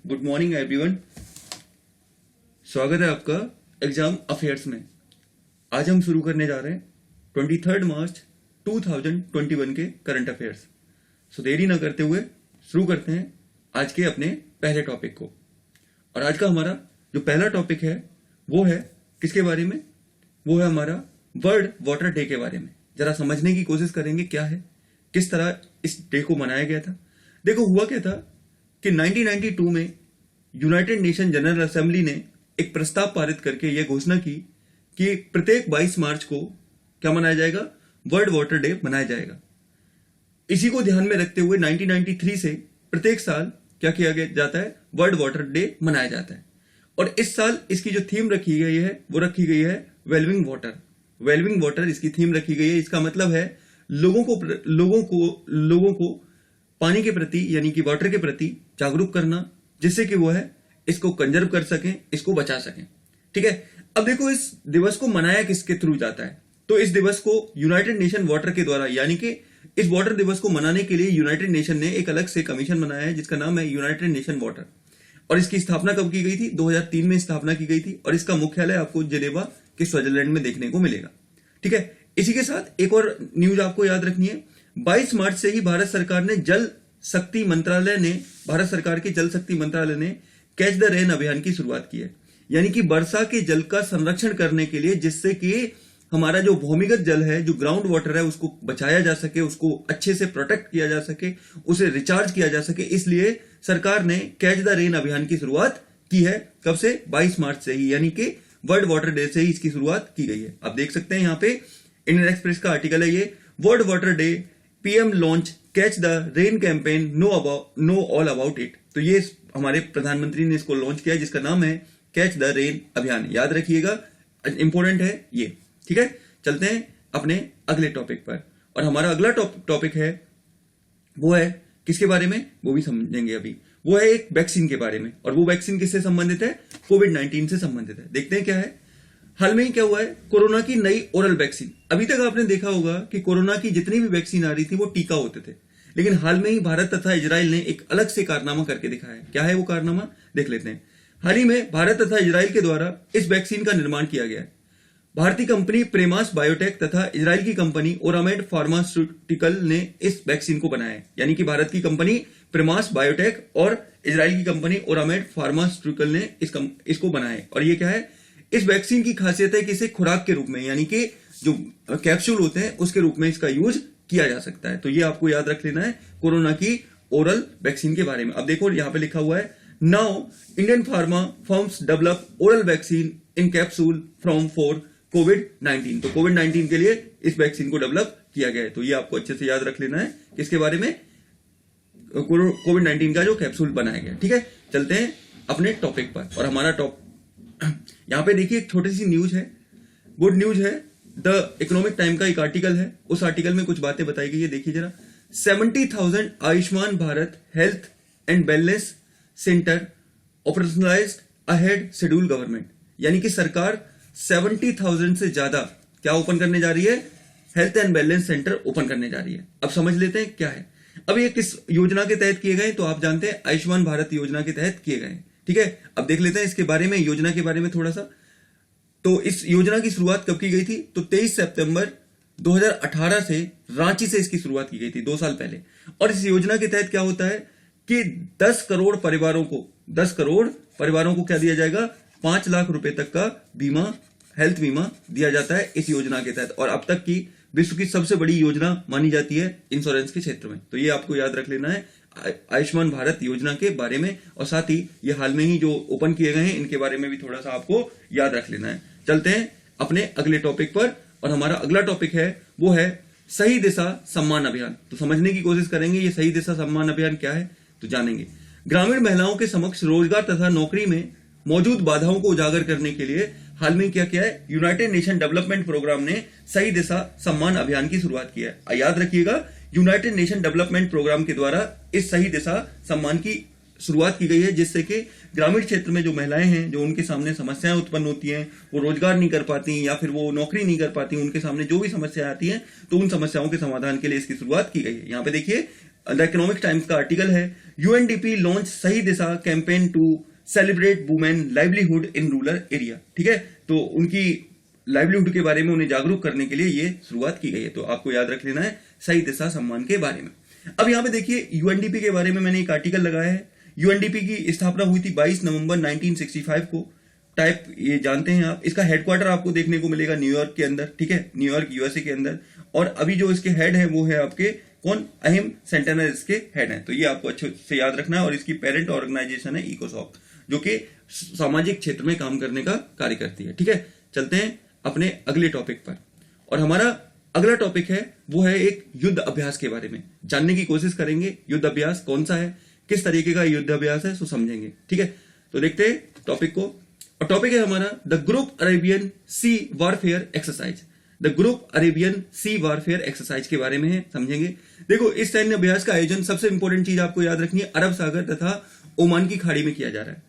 Good morning everyone. स्वागत है आपका एग्जाम अफेयर्स में। आज हम शुरू करने जा रहे हैं 23 मार्च 2021 के करंट अफेयर्स। सो देरी ना करते हुए शुरू करते हैं आज के अपने पहले टॉपिक को। और आज का हमारा जो पहला टॉपिक है वो है किसके बारे में? वो है हमारा वर्ल्ड वाटर डे के बारे में। जरा समझने की कोशिश करेंगे क्या है, किस तरह इस डे को मनाया गया था। देखो हुआ क्या था कि 1992 में यूनाइटेड नेशन जनरल असेंबली ने एक प्रस्ताव पारित करके यह घोषणा की कि प्रत्येक 22 मार्च को क्या मनाया जाएगा? वर्ल्ड वाटर डे मनाया जाएगा। इसी को ध्यान में रखते हुए 1993 से प्रत्येक साल क्या किया जाता है? वर्ल्ड वाटर डे मनाया जाता है। और इस साल इसकी जो थीम रखी गई है वो रखी गई है वेलविंग वाटर। वेलविंग वाटर इसकी थीम रखी गई है। इसका मतलब है लोगों को पानी के प्रति यानी कि वाटर के प्रति जागरूक करना, जिससे कि वो है इसको कंजर्व कर सकें, इसको बचा सकें। ठीक है। अब देखो इस दिवस को मनाया किसके थ्रू जाता है? तो इस दिवस को यूनाइटेड नेशन वाटर के द्वारा, यानी कि इस वाटर दिवस को मनाने के लिए यूनाइटेड नेशन ने एक अलग से कमीशन बनाया है जिसका नाम है यूनाइटेड नेशन वाटर। और इसकी स्थापना कब की गई थी? 2003 में स्थापना की गई थी। और इसका मुख्यालय आपको जिनेवा के स्विट्जरलैंड में देखने को मिलेगा। ठीक है। इसी के साथ एक और न्यूज आपको याद रखनी है। 22 मार्च से ही भारत सरकार के जल शक्ति मंत्रालय ने कैच द रेन अभियान की शुरुआत की है। यानी कि वर्षा के जल का संरक्षण करने के लिए, जिससे कि हमारा जो भूमिगत जल है, जो ग्राउंड वाटर है, उसको बचाया जा सके, उसको अच्छे से प्रोटेक्ट किया जा सके, उसे रिचार्ज किया जा सके। इसलिए सरकार ने कैच द रेन अभियान की शुरुआत की है। कब से? 22 मार्च से ही, यानी कि वर्ल्ड वाटर डे से ही इसकी शुरुआत की गई है। आप देख सकते हैं यहाँ पे इंडियन एक्सप्रेस का आर्टिकल है ये, world water day PM launch catch the rain campaign, know all about it. तो ये हमारे प्रधानमंत्री ने इसको लॉन्च किया जिसका नाम है कैच द रेन अभियान। याद रखिएगा, इंपॉर्टेंट है ये। ठीक है। चलते हैं अपने अगले टॉपिक पर। और हमारा अगला टॉपिक है वो है किसके बारे में? वो भी समझेंगे अभी। वो है एक वैक्सीन के बारे में। और वो वैक्सीन किससे संबंधित है? कोविड-19 से संबंधित है। देखते हैं क्या है। हाल में ही क्या हुआ है? कोरोना की नई ओरल वैक्सीन। अभी तक आपने देखा होगा कि कोरोना की जितनी भी वैक्सीन आ रही थी वो टीका होते थे, लेकिन हाल में ही भारत तथा इजराइल ने एक अलग से कारनामा करके दिखाया है। क्या है वो कारनामा? देख लेते हैं। हाल ही में भारत तथा इजराइल के द्वारा इस वैक्सीन का निर्माण किया गया है। भारतीय कंपनी प्रेमास बायोटेक तथा इजराइल की कंपनी ओरामेड फार्मास्यूटिकल ने इस वैक्सीन को बनाया है। यानी कि भारत की कंपनी प्रेमास बायोटेक और इजराइल की कंपनी ओरामेड फार्मास्यूटिकल ने इसको बनाया है। और ये क्या है? इस वैक्सीन की खासियत है कि इसे खुराक के रूप में, यानी कि जो कैप्सूल होते हैं उसके रूप में इसका यूज किया जा सकता है। तो ये आपको याद रख लेना है कोरोना की ओरल वैक्सीन के बारे में। अब देखो यहां पे लिखा हुआ है, now Indian pharma firms develop oral vaccine in capsule from for कोविड-19। तो कोविड-19 के लिए इस वैक्सीन को डेवलप किया गया है। तो ये आपको अच्छे से याद रख लेना है किसके बारे में? कोविड-19 का जो कैप्सूल बनाया गया। ठीक है। चलते हैं अपने टॉपिक पर। और हमारा यहां पे देखिए एक छोटी सी न्यूज है, गुड न्यूज है। द इकोनॉमिक टाइम का एक आर्टिकल है, उस आर्टिकल में कुछ बातें बताई गई है। देखिए जरा। 70,000 Ayushman Bharat health and wellness centre operationalised ahead schedule government. यानी कि सरकार 70,000 से ज्यादा क्या ओपन करने जा रही है? Health and wellness centre open करने जा रही है। अब समझ लेते हैं क्या है। अब ये किस योजना के तहत किए गए? तो आप जानते हैं आयुष्मान भारत योजना के तहत किए गए। ठीक है। अब देख लेते हैं इसके बारे में, योजना के बारे में थोड़ा सा। तो इस योजना की शुरुआत कब की गई थी? तो 23 सितंबर 2018 से रांची से इसकी शुरुआत की गई थी, 2 साल पहले। और इस योजना के तहत क्या होता है कि 10 करोड़ परिवारों को क्या दिया जाएगा? 5 लाख रुपए तक का बीमा, हेल्थ बीमा दिया जाता है इस योजना के तहत। और अब तक की विश्व की सबसे बड़ी योजना मानी जाती है इंश्योरेंस के क्षेत्र में। तो ये आपको याद रख लेना है आयुष्मान भारत योजना के बारे में। और साथ ही ये हाल में ही जो ओपन किए गए हैं इनके बारे में भी थोड़ा सा आपको याद रख लेना है। चलते हैं अपने अगले टॉपिक पर। और हमारा अगला टॉपिक है वो है सही दिशा सम्मान अभियान। तो समझने की कोशिश करेंगे ये सही दिशा सम्मान अभियान क्या है, तो जानेंगे। ग्रामीण महिलाओं के समक्ष रोजगार तथा नौकरी में मौजूद बाधाओं को उजागर करने के लिए हाल में क्या किया है? यूनाइटेड नेशन डेवलपमेंट प्रोग्राम ने सही दिशा सम्मान अभियान की शुरुआत की है। याद रखिएगा, यूनाइटेड नेशन डेवलपमेंट प्रोग्राम के द्वारा इस सही दिशा सम्मान की शुरुआत की गई है, जिससे कि ग्रामीण क्षेत्र में जो महिलाएं हैं, जो उनके सामने समस्याएं उत्पन्न होती हैं, वो रोजगार नहीं कर पाती या फिर वो नौकरी नहीं कर पाती, उनके सामने जो भी समस्याएं आती हैं, तो उन समस्याओं के समाधान के लिए इसकी शुरुआत की गई है। यहाँ पे देखिए द इकोनॉमिक टाइम्स का आर्टिकल है, UNDP launch Sahi Disha campaign to celebrate women livelihood in rural area. ठीक है, तो उनकी लाइवलीहुड के बारे में उन्हें जागरूक करने के लिए ये शुरुआत की गई है। तो आपको याद रख लेना है सही दिशा सम्मान के बारे में। अब यहां पे देखिए यूएनडीपी के बारे में मैंने एक आर्टिकल लगाया है। यूएनडीपी की स्थापना हुई थी 22 नवंबर 1965 को। टाइप ये जानते हैं आप, इसका हेडक्वार्टर आपको देखने को मिलेगा न्यूयॉर्क के अंदर। ठीक है, न्यूयॉर्क यूएसए के अंदर। और अभी जो इसके हेड है वो है आपके कौन, अहिम सेंटेनर इसके हेड हैं। तो ये आपको अच्छे से याद रखना है। और इसकी पेरेंट ऑर्गेनाइजेशन है इकोसॉक, जो कि सामाजिक क्षेत्र में काम करने का कार्य करती है। ठीक है, चलते हैं अपने अगले टॉपिक पर। और हमारा अगला टॉपिक है वो है एक युद्ध अभ्यास के बारे में जानने की कोशिश करेंगे। युद्ध अभ्यास कौन सा है, किस तरीके का युद्ध अभ्यास है, सो समझेंगे। ठीक है, तो देखते हैं टॉपिक को। और टॉपिक है हमारा the group Arabian Sea warfare exercise. The group Arabian Sea warfare exercise के बारे में है, समझेंगे। देखो, इस सैन्य अभ्यास का आयोजन, सबसे इंपॉर्टेंट चीज आपको याद रखनी है, अरब सागर तथा ओमान की खाड़ी में किया जा रहा है।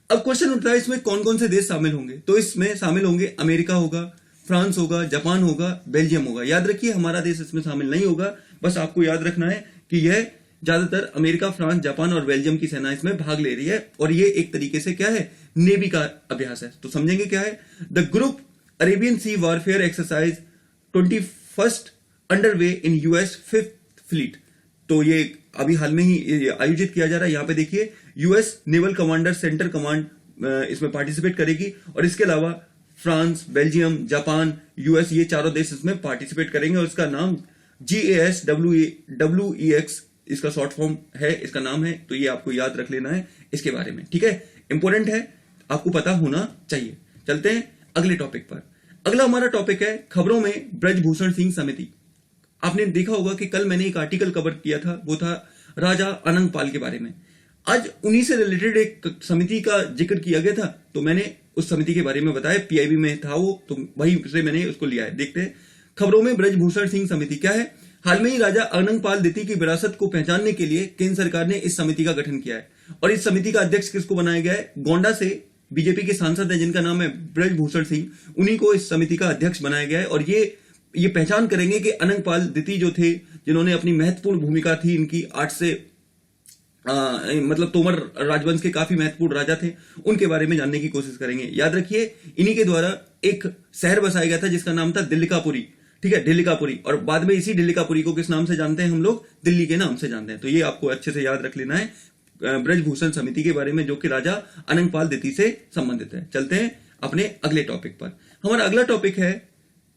अब क्वेश्चन उठता है इसमें कौन कौन से देश शामिल होंगे। तो इसमें शामिल होंगे अमेरिका होगा, फ्रांस होगा, जापान होगा, बेल्जियम होगा। याद रखिए हमारा देश इसमें शामिल नहीं होगा। बस आपको याद रखना है कि यह ज्यादातर अमेरिका, फ्रांस, जापान और बेल्जियम की सेना इसमें भाग ले रही है। और ये एक तरीके से क्या है, नेवी का अभ्यास है। तो समझेंगे क्या है। The group Arabian Sea warfare exercise 21st underway in US 5th fleet. तो ये अभी हाल में ही आयोजित किया जा रहा है। यहां पे देखिए US naval commander centre command इसमें पार्टिसिपेट करेगी। और इसके अलावा फ्रांस, बेल्जियम, जापान, यूएस, ये चारों देश इसमें पार्टिसिपेट करेंगे। और इसका नाम GASWEX इसका शॉर्ट फॉर्म है, इसका नाम है। तो ये आपको याद रख लेना है इसके बारे में। ठीक है, इंपॉर्टेंट है, आपको पता होना चाहिए। चलते हैं अगले टॉपिक पर। अगला हमारा टॉपिक है खबरों में ब्रजभूषण सिंह समिति। आपने देखा होगा कि कल मैंने एक आर्टिकल कवर किया था, वो था राजा अनंगपाल के बारे में। आज उन्हीं से रिलेटेड एक समिति का जिक्र किया गया था, तो मैंने उस समिति के बारे में बताया। पीआईबी में था वो, तो वहीं से मैंने उसको लिया है। देखते हैं खबरों में ब्रजभूषण सिंह समिति क्या है। हाल में ही राजा अनंगपाल द्वितीय की विरासत को पहचानने के लिए केंद्र सरकार ने इस समिति का गठन किया है। और इस समिति का अध्यक्ष किसको बनाया गया है, गोंडा से बीजेपी के सांसद है जिनका नाम है ब्रजभूषण सिंह, उन्हीं को इस समिति का अध्यक्ष बनाया गया है। और ये पहचान करेंगे कि अनंगपाल द्वितीय जो थे, जिन्होंने अपनी महत्वपूर्ण भूमिका थी इनकी 8 से मतलब तोमर राजवंश के काफी महत्वपूर्ण राजा थे, उनके बारे में जानने की कोशिश करेंगे। याद रखिए इन्हीं के द्वारा एक शहर बसाया गया था जिसका नाम था दिल्लिकापुरी। ठीक है, दिल्लिकापुरी। और बाद में इसी दिल्लिकापुरी को किस नाम से जानते हैं हम लोग, दिल्ली के नाम से जानते हैं। तो ये आपको अच्छे से याद रख लेना है ब्रजभूषण समिति के बारे में, जो कि राजा अनंगपाल द्वितीय से संबंधित है। चलते हैं अपने अगले टॉपिक पर। हमारा अगला टॉपिक है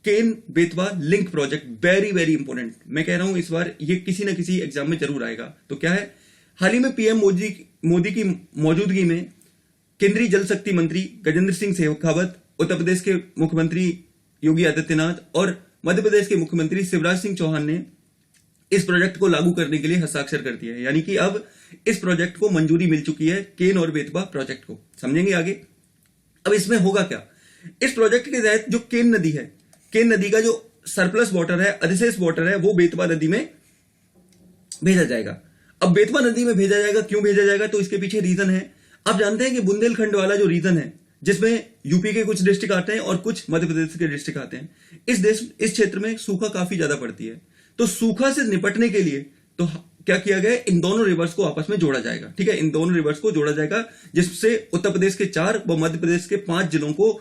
Ken Betwa link project. Very very important, मैं कह रहा हूं इस बार ये किसी न किसी एग्जाम में जरूर आएगा। तो क्या है, हाल ही में पीएम मोदी की मौजूदगी में केंद्रीय जल शक्ति मंत्री गजेंद्र सिंह शेखावत, उत्तर प्रदेश के मुख्यमंत्री योगी आदित्यनाथ और मध्य प्रदेश के मुख्यमंत्री शिवराज सिंह चौहान ने इस प्रोजेक्ट को लागू करने के लिए हस्ताक्षर कर दिया है। यानी कि अब इस प्रोजेक्ट को मंजूरी मिल चुकी है, केन और बेतवा प्रोजेक्ट को। समझेंगे आगे। अब इसमें होगा क्या, इस प्रोजेक्ट के तहत जो केन नदी है, केन नदी का जो सरप्लस वाटर है, अधिशेष वाटर है, वो बेतवा नदी में भेजा जाएगा। अब बेतवा नदी में भेजा जाएगा, क्यों भेजा जाएगा, तो इसके पीछे रीजन है। आप जानते हैं कि बुंदेलखंड वाला जो रीजन है, जिसमें यूपी के कुछ डिस्ट्रिक्ट आते हैं और कुछ मध्य प्रदेश के डिस्ट्रिक्ट आते हैं, इस क्षेत्र में सूखा काफी ज्यादा पड़ती है। तो सूखा से निपटने के लिए तो क्या किया गया, इन दोनों रिवर्स को आपस में जोड़ा जाएगा। ठीक है, इन दोनों रिवर्स को जोड़ा जाएगा, जिससे उत्तर प्रदेश के 4 व मध्य प्रदेश के 5 जिलों को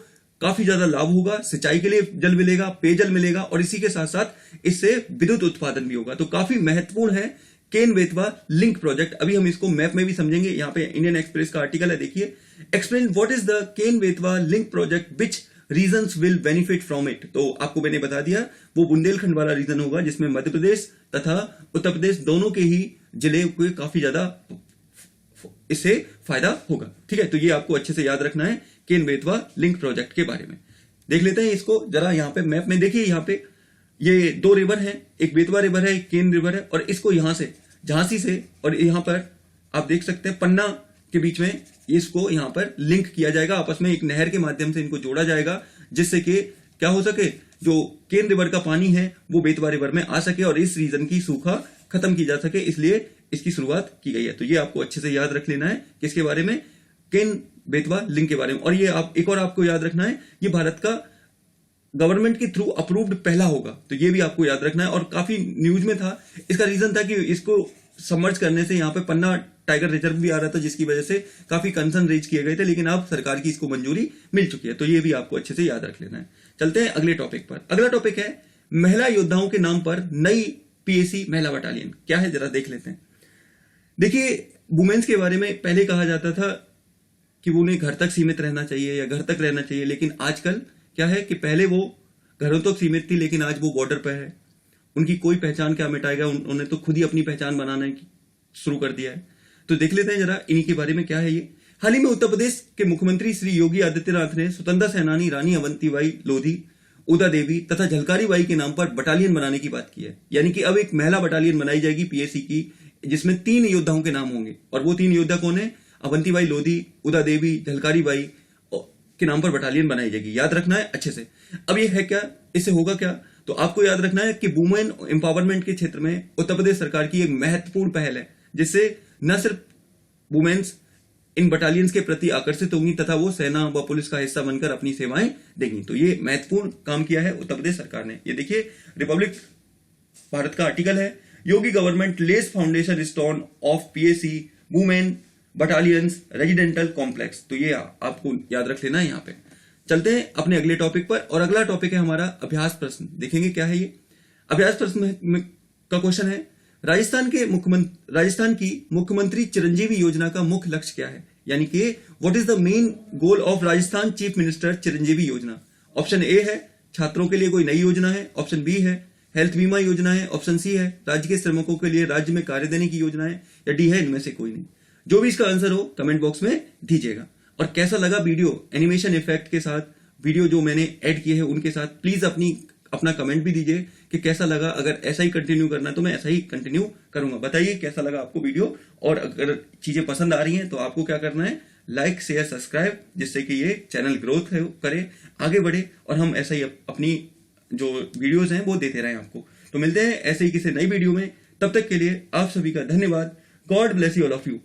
काफी ज्यादा लाभ होगा। सिंचाई के लिए जल मिलेगा, पेयजल मिलेगा, और इसी के साथ साथ इससे विद्युत उत्पादन भी होगा। तो काफी महत्वपूर्ण है केन बेतवा लिंक प्रोजेक्ट। अभी हम इसको मैप में भी समझेंगे। यहां पे इंडियन एक्सप्रेस का आर्टिकल है, देखिए, explain what is the Ken Betwa link project, which regions will benefit from it. तो आपको मैंने बता दिया, वो बुंदेलखंड वाला रीजन होगा, जिसमें मध्य प्रदेश तथा उत्तर प्रदेश दोनों के ही जिले को काफी ज्यादा इससे फायदा होगा। ठीक है, तो ये आपको अच्छे से याद रखना है केन बेतवा लिंक प्रोजेक्ट के बारे में। देख लेते हैं इसको जरा। यहां पे मैप में देखिए, यहां पे ये 2 रिवर हैं, एक बेतवा रिवर है, एक केन रिवर है। और इसको यहां से झांसी से और यहां पर आप देख सकते हैं पन्ना के बीच में इसको यहां पर लिंक किया जाएगा आपस में, एक नहर के माध्यम से इनको जोड़ा जाएगा, जिससे कि क्या हो सके, जो केन रिवर का पानी है वो बेतवा रिवर में आ सके और इस रीजन की सूखा खत्म की जा सके, इसलिए इसकी शुरुआत की गई है। तो ये आपको अच्छे से याद रख लेना है, किसके बारे में, केन बेतवा लिंक के बारे में। और ये आप एक और आपको याद रखना है, ये भारत का गवर्नमेंट के थ्रू अप्रूव्ड पहला होगा। तो ये भी आपको याद रखना है, और काफी न्यूज में था। इसका रीजन था कि इसको सबमर्ज करने से यहाँ पे पन्ना टाइगर रिजर्व भी आ रहा था, जिसकी वजह से काफी कंसर्न रेज किए गए थे, लेकिन अब सरकार की इसको मंजूरी मिल चुकी है। तो ये भी आपको अच्छे से याद रख लेना है। चलते हैं अगले टॉपिक पर। अगला टॉपिक है महिला योद्धाओं के नाम पर नई पीएसी महिला बटालियन। क्या है जरा देख लेते हैं। देखिए, वुमेन्स के बारे में पहले कहा जाता था कि वो उन्हें घर तक सीमित रहना चाहिए या घर तक रहना चाहिए, लेकिन आजकल क्या है कि पहले वो घरों तक सीमित थी, लेकिन आज वो बॉर्डर पर है। उनकी कोई पहचान क्या मिटाएगा, उन्होंने तो खुद ही अपनी पहचान बनाना शुरू कर दिया है। तो देख लेते हैं जरा इन्हीं के बारे में क्या है ये। हाल ही में उत्तर प्रदेश के मुख्यमंत्री श्री योगी आदित्यनाथ ने स्वतंत्रता सेनानी रानी अवंतीबाई लोधी, उदा देवी तथा झलकारी बाई के नाम पर बटालियन बनाने की बात की है। यानी कि अब एक महिला बटालियन बनाई जाएगी पीएसी की, जिसमें 3 योद्धाओं के नाम होंगे। और वो 3 योद्धा कौन है? अवंतीबाई लोधी, उदा देवी, झलकारी बाई के नाम पर बटालियन बनाई जाएगी। याद रखना है अच्छे से। अब ये है क्या, इससे होगा क्या? तो आपको याद रखना है कि वुमेन एम्पावरमेंट के क्षेत्र में उत्तर प्रदेश सरकार की एक महत्वपूर्ण पहल है, जिससे न सिर्फ वुमेन्स इन बटालियंस के प्रति आकर्षित होंगी तथा वो सेना व पुलिस का हिस्सा बनकर अपनी सेवाएं देंगी। तो ये महत्वपूर्ण काम किया है उत्तर प्रदेश सरकार ने। ये देखिए, रिपब्लिक भारत का आर्टिकल है, Yogi government lays foundation stone of PAC women battalions residential complex. तो ये आपको याद रख लेना है यहाँ पे। चलते हैं अपने अगले टॉपिक पर, और अगला टॉपिक है हमारा अभ्यास प्रश्न। देखेंगे क्या है ये अभ्यास प्रश्न का क्वेश्चन है, राजस्थान की मुख्यमंत्री चिरंजीवी योजना का मुख्य लक्ष्य क्या है? यानी कि what is the main goal of Rajasthan chief minister Chiranjeevi Yojana. Option ए है छात्रों के लिए कोई नई योजना है, ऑप्शन बी है हेल्थ बीमा योजना है, ऑप्शन सी है राज्य के श्रमिकों के लिए राज्य में कार्य देने की योजना है, या डी है इनमें से कोई नहीं। जो भी इसका आंसर हो कमेंट बॉक्स में दीजिएगा। और कैसा लगा वीडियो, एनिमेशन इफेक्ट के साथ वीडियो जो मैंने ऐड किए हैं उनके साथ, प्लीज अपना कमेंट भी दीजिए कि कैसा लगा। अगर ऐसा ही कंटिन्यू करना है तो मैं ऐसा ही कंटिन्यू करूंगा। बताइए कैसा लगा आपको वीडियो, और अगर चीजें पसंद आ रही हैं तो आपको क्या करना है, लाइक शेयर सब्सक्राइब, जिससे कि ये चैनल ग्रोथ करे, आगे बढ़े, और हम ऐसा ही अपनी जो वीडियोस हैं वो देते रहें आपको। तो मिलते हैं ऐसे ही किसी नई वीडियो में, तब तक के लिए आप सभी का धन्यवाद। God bless you all of you.